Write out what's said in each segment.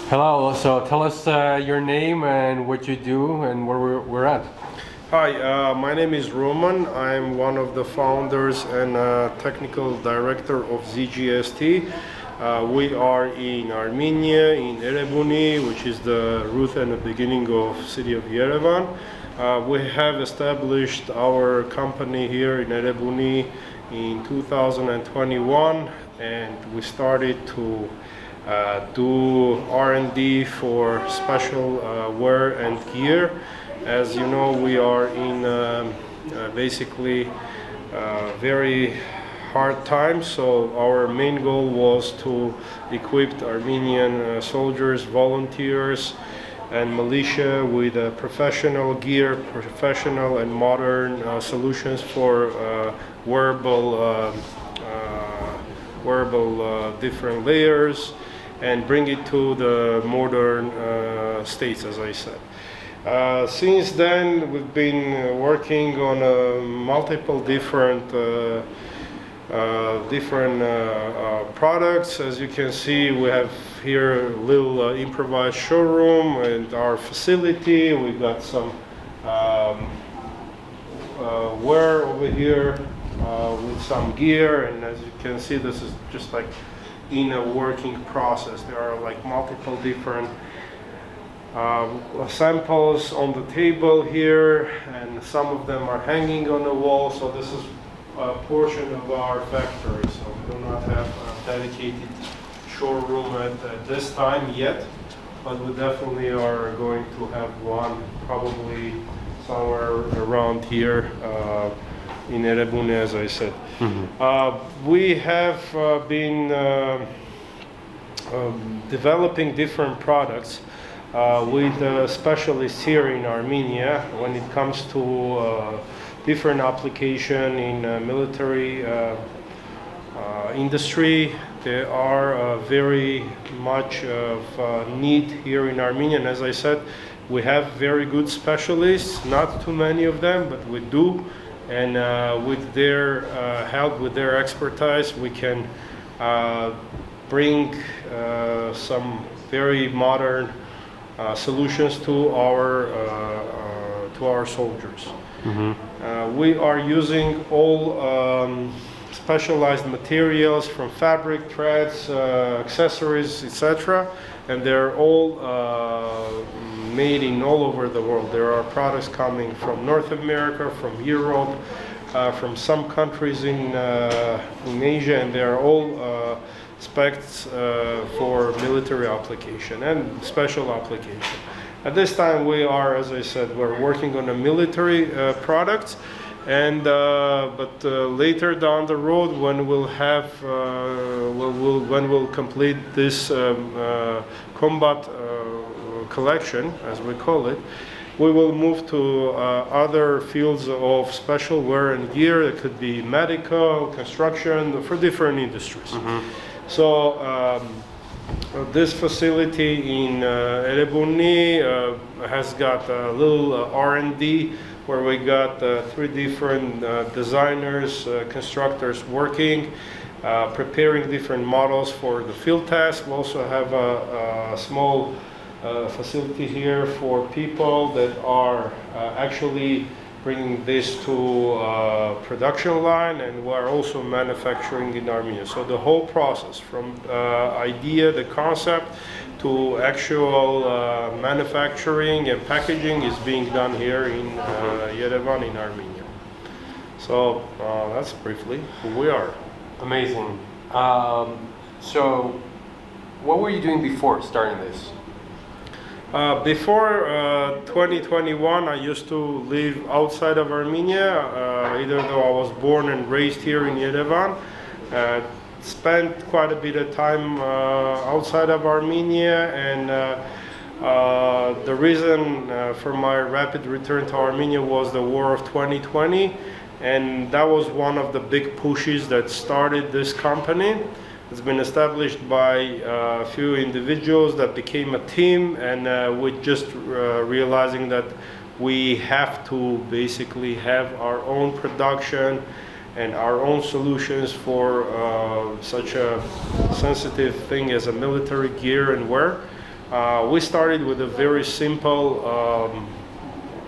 Hello, so tell us your name and what you do and where we're at. Hi, my name is Roman. I'm one of the founders and technical director of ZGST. We are in Armenia, in Erebuni, which is the root and the beginning of city of Yerevan. We have established our company here in Erebuni in 2021, and we started to do R&D for special wear and gear. As you know, we are in basically very hard times, so our main goal was to equip Armenian soldiers, volunteers, and militia with professional gear, professional and modern solutions for wearable different layers, and bring it to the modern states, as I said. Since then, we've been working on multiple different products. As you can see, we have here a little improvised showroom and our facility. We got some wear over here with some gear, and as you can see, this is just like in a working process. There are like multiple different samples on the table here, and some of them are hanging on the wall. So this is a portion of our factory. So we do not have a dedicated showroom at this time yet, but we definitely are going to have one probably somewhere around here in Erebuni, as I said. We have been developing different products with specialists here in Armenia when it comes to different application in military industry. There are very much of need here in Armenia, and as I said, we have very good specialists, not too many of them, but we do. And with their help, with their expertise, we can bring some very modern solutions to our soldiers. We are using all specialized materials from fabric, threads, accessories, etc., and they're all made in all over the world. There are products coming from North America, from Europe, from some countries in Asia, and they are all specs for military application and special application. At this time, we are, as I said, we're working on a military products, and but later down the road, when we'll have when we'll complete this combat collection, as we call it, we will move to other fields of special wear and gear. It could be medical, construction, for different industries. So this facility in Erebuni has got a little R&D where we got 3 different designers, constructors working, preparing different models for the field test. We also have a small facility here for people that are actually bringing this to production line, and we're also manufacturing in Armenia. So the whole process from idea, the concept, to actual manufacturing and packaging is being done here in Yerevan in Armenia. So that's briefly who we are. Amazing. So what were you doing before starting this? Before 2021, I used to live outside of Armenia, even though I was born and raised here in Yerevan. Spent quite a bit of time outside of Armenia, and the reason for my rapid return to Armenia was the war of 2020, and that was one of the big pushes that started this company. It's been established by a few individuals that became a team, and with just realizing that we have to basically have our own production and our own solutions for such a sensitive thing as a military gear and wear. We started with a very simple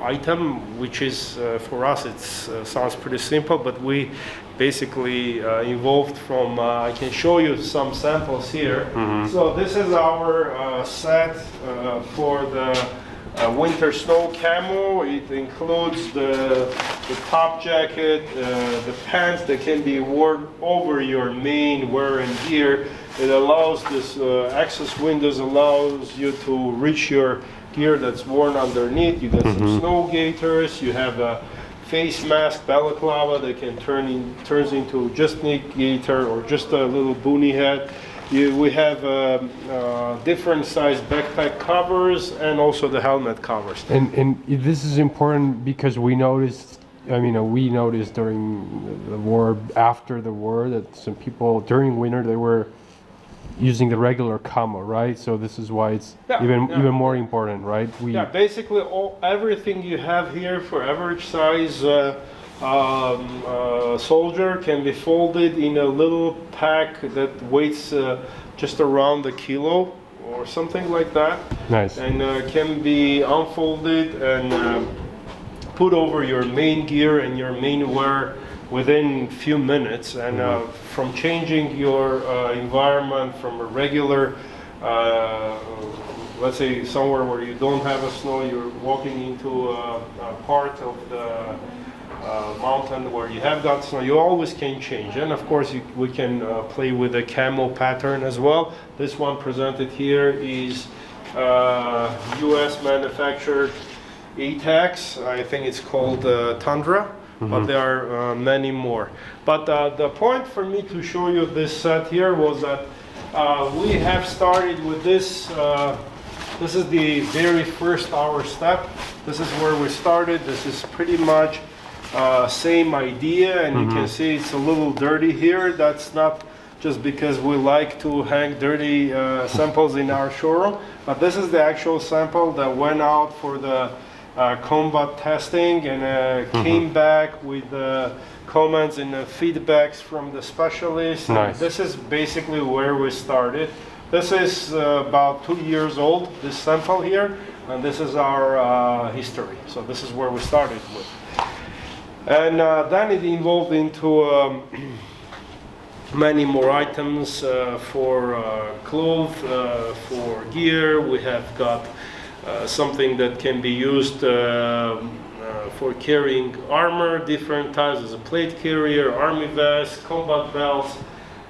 item, which is for us it sounds pretty simple, but we basically evolved from. I can show you some samples here. So this is our set for the winter snow camo. It includes the top jacket, the pants that can be worn over your main wear and gear. It allows this access windows allows you to reach your gear that's worn underneath. You got some snow gaiters. You have a face mask, balaclava that can turns into just knee gaiter or just a little boonie hat. We have different size backpack covers and also the helmet covers. And this is important because we noticed, we noticed during the war, after the war, that some people during winter they were using the regular camo, right? So this is why it's even more important, right? Basically everything you have here for average size soldier can be folded in a little pack that weighs just around a kilo or something like that. Nice. And can be unfolded and put over your main gear and your main wear within a few minutes. And from changing your environment from a regular, let's say somewhere where you don't have a snow, you're walking into a part of the mountain where you have got snow, you always can change. And of course we can play with the camo pattern as well. This one presented here is US manufactured ATAX. I think it's called Tundra, but there are many more. But the point for me to show you this set here was that we have started with this. This is the very first hour step. This is where we started. This is pretty much same idea, and you can see it's a little dirty here. That's not just because we like to hang dirty samples in our showroom, but this is the actual sample that went out for the combat testing and came back with comments and feedbacks from the specialists. Nice. This is basically where we started. This is about 2 years old, this sample here, and this is our history. So this is where we started with. And then it evolved into many more items for clothes, for gear. We have got something that can be used for carrying armor, different types as a plate carrier, army vest, combat belts,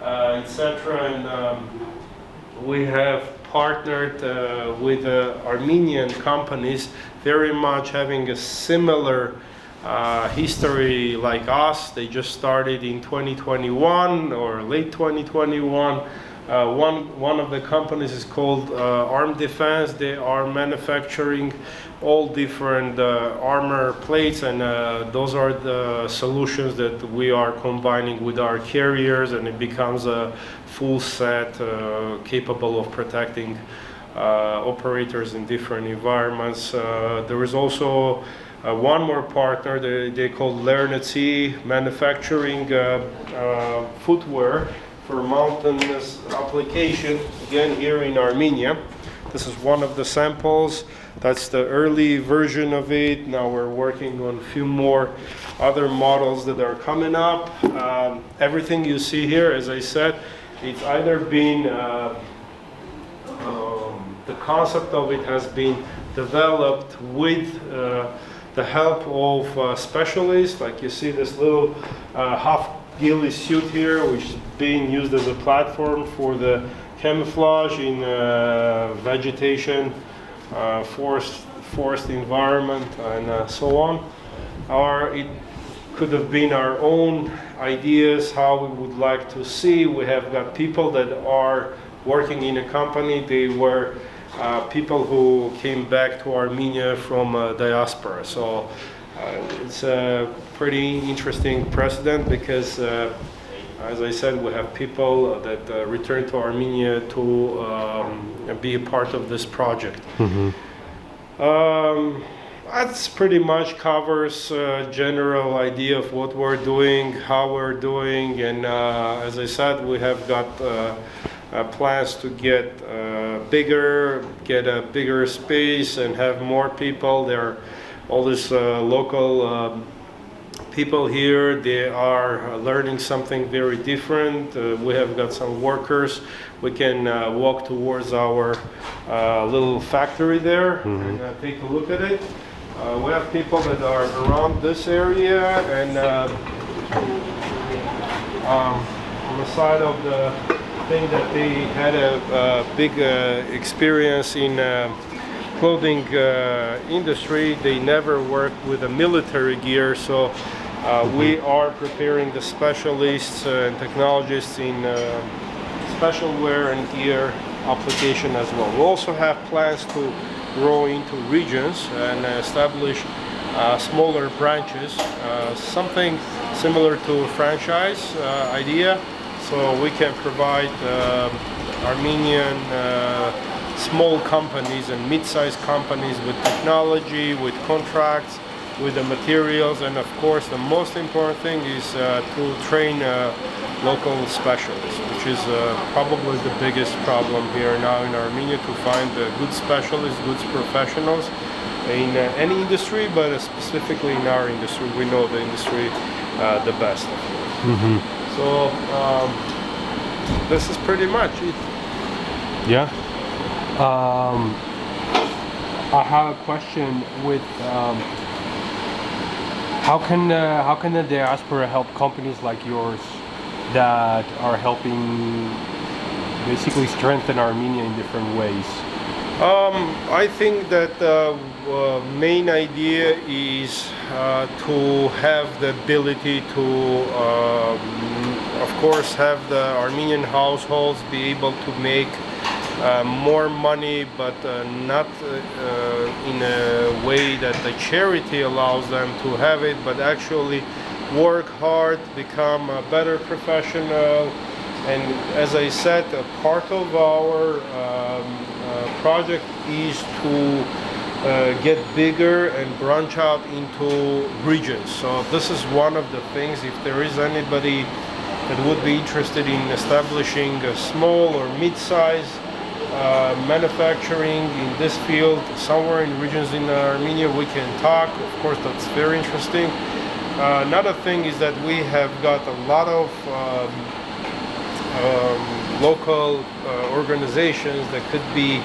etc. And we have partnered with Armenian companies, very much having a similar history like us. They just started in 2021 or late 2021. One of the companies is called Arm Defense. They are manufacturing all different armor plates, and those are the solutions that we are combining with our carriers, and it becomes a full set capable of protecting operators in different environments. There is also one more partner they call Lernetsy, manufacturing footwear for mountainous application, again here in Armenia. This is one of the samples. That's the early version of it. Now we're working on a few more other models that are coming up. Everything you see here, as I said, it's either been the concept of it has been developed with the help of specialists. Like you see this little half ghillie suit here, which is being used as a platform for the camouflage in vegetation, forest environment, and so on. Or it could have been our own ideas, how we would like to see. We have got people that are working in a company. They were people who came back to Armenia from diaspora. So it's a pretty interesting precedent because, as I said, we have people that return to Armenia to be a part of this project. That's pretty much covers general idea of what we're doing, how we're doing, and as I said, we have got plans to get bigger, get a bigger space and have more people. There are all these local people here. They are learning something very different. We have got some workers. We can walk towards our little factory there and take a look at it. We have people that are around this area, and on the side of the thing that they had a big experience in clothing industry. They never worked with a military gear, so we are preparing the specialists and technologists in special wear and gear application as well. We also have plans to grow into regions and establish smaller branches, something similar to a franchise idea, so we can provide Armenian small companies and mid-sized companies with technology, with contracts, with the materials, and of course the most important thing is to train local specialists, which is probably the biggest problem here now in Armenia, to find good specialists, good professionals in any industry, but specifically in our industry. We know the industry the best. So this is pretty much it. Yeah. I have a question with how can the diaspora help companies like yours that are helping basically strengthen Armenia in different ways? I think that the main idea is to have the ability to, of course, have the Armenian households be able to make more money, but not in a way that the charity allows them to have it, but actually work hard, become a better professional. And as I said, a part of our project is to get bigger and branch out into regions. So this is one of the things. If there is anybody that would be interested in establishing a small or mid-size manufacturing in this field somewhere in regions in Armenia, we can talk. Of course, that's very interesting. Another thing is that we have got a lot of local organizations that could be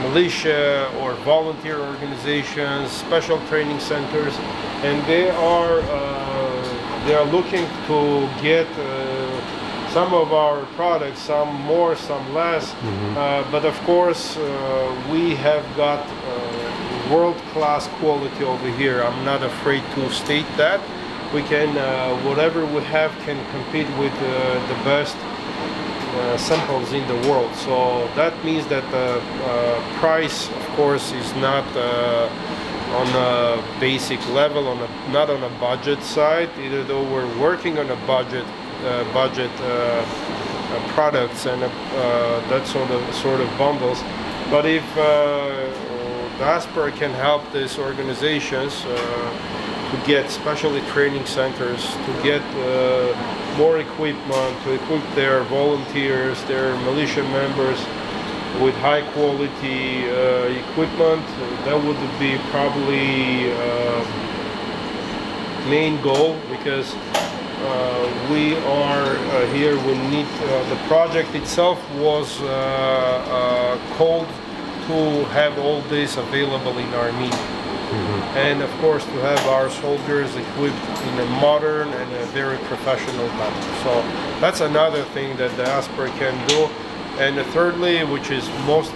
militia or volunteer organizations, special training centers, and they are looking to get some of our products, some more, some less, but of course we have got world-class quality over here. I'm not afraid to state that. We can, whatever we have can compete with the best samples in the world. So that means that the price, of course, is not on a basic level, not on a budget side, either though we're working on a budget products and that sort of bundles. But if diaspora can help these organizations to get specialty training centers, to get more equipment, to equip their volunteers, their militia members with high quality equipment, that would be probably main goal, because we are here, we need, the project itself was called to have all this available in Armenia. And of course to have our soldiers equipped in a modern and a very professional manner. So that's another thing that diaspora can do. And thirdly, which is most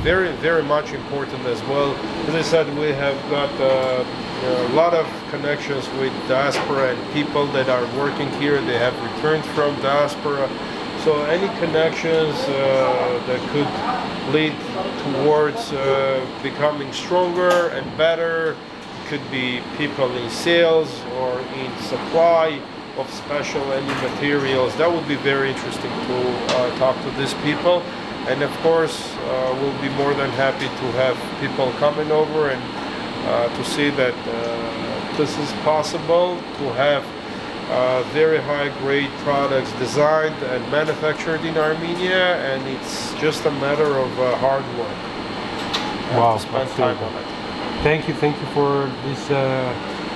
very much important as well, as I said, we have got a lot of connections with diaspora and people that are working here. They have returned from diaspora. So any connections that could lead towards becoming stronger and better, could be people in sales or in supply of special any materials. That would be very interesting to talk to these people. And of course, we'll be more than happy to have people coming over and to see that this is possible, to have very high-grade products designed and manufactured in Armenia, and it's just a matter of hard work. Wow, To spend time on it. Thank you for this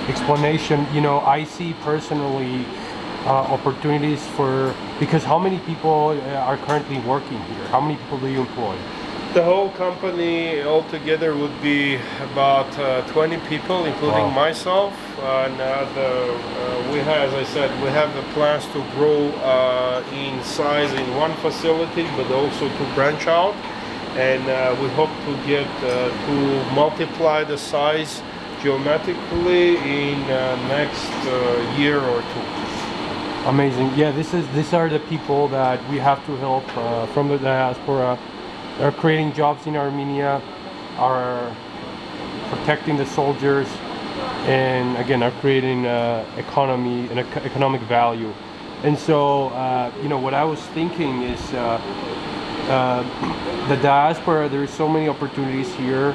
explanation. You know, I see personally opportunities because how many people are currently working here? How many people do you employ? The whole company altogether would be about 20 people, including myself. And we have, as I said, we have the plans to grow in size in one facility, but also to branch out. And we hope to get to multiply the size geometrically in next year or two. Amazing. Yeah, these are the people that we have to help from the diaspora. They're creating jobs in Armenia, are protecting the soldiers, and again are creating economy and economic value. And so, you know, what I was thinking is the diaspora. There is so many opportunities here.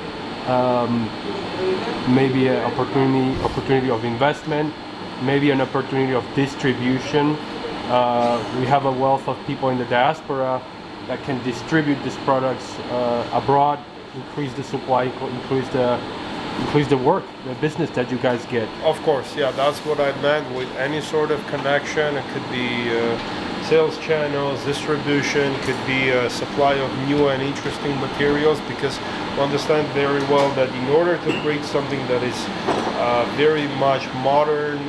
Maybe an opportunity of investment, maybe an opportunity of distribution. We have a wealth of people in the diaspora that can distribute these products abroad, increase the supply, increase the work, the business that you guys get. Of course, yeah, that's what I meant with any sort of connection. It could be sales channels, distribution, could be a supply of new and interesting materials, because we understand very well that in order to create something that is very much modern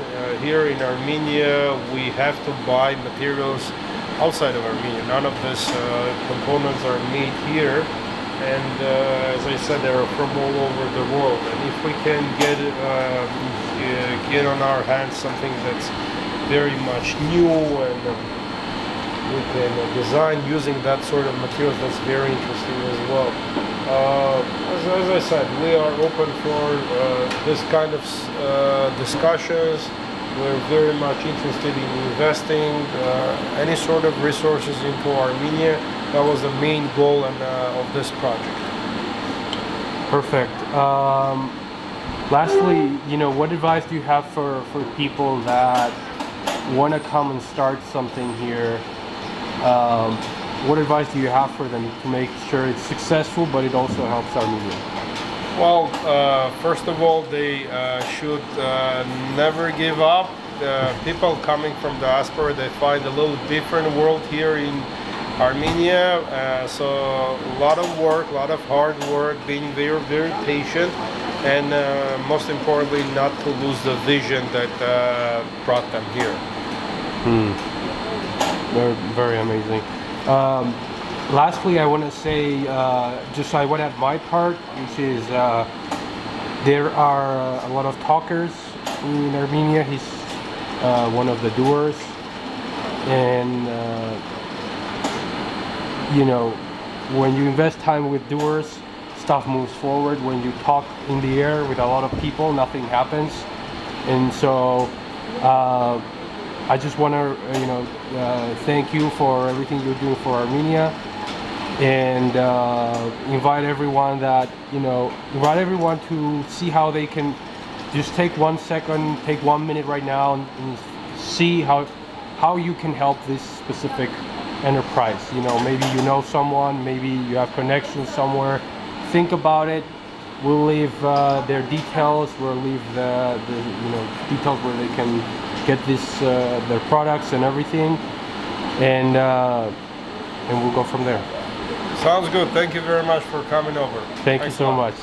here in Armenia, we have to buy materials outside of Armenia. None of these components are made here, and as I said, they're from all over the world. And if we can get on our hands something that's very much new, and we can design using that sort of materials, that's very interesting as well. As I said, we are open for this kind of discussions. We're very much interested in investing any sort of resources into Armenia. That was the main goal of this project. Perfect. Lastly, you know, what advice do you have for people that want to come and start something here? What advice do you have for them to make sure it's successful, but it also helps Armenia? Well, first of all, they should never give up. People coming from diaspora, they find a little different world here in Armenia. So a lot of work, a lot of hard work, being very, very patient, and most importantly, not to lose the vision that brought them here. Very, very amazing. Lastly, I want to say, just I want to add my part, which is there are a lot of talkers in Armenia. He's one of the doers, and you know, when you invest time with doers, stuff moves forward. When you talk in the air with a lot of people, nothing happens. And so I just want to, you know, thank you for everything you're doing for Armenia, and invite everyone to see how they can just take 1 second, take 1 minute right now, and see how you can help this specific enterprise. You know, maybe you know someone, maybe you have connections somewhere. Think about it. We'll leave their details. We'll leave the details where they can get this their products and everything, and we'll go from there. Sounds good. Thank you very much for coming over. Thanks you so much.